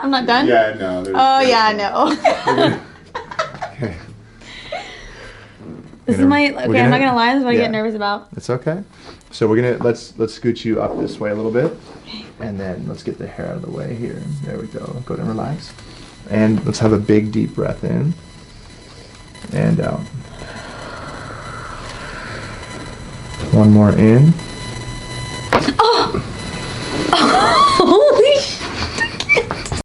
I'm not done? Yeah, no. Oh, yeah, no. Okay. This is my, okay, I'm not gonna lie, this is what I get nervous about. It's okay. So we're gonna, let's scoot you up this way a little bit. And then let's get the hair out of the way here. There we go. Go ahead and relax. And let's have a big deep breath in. And out. One more in. Oh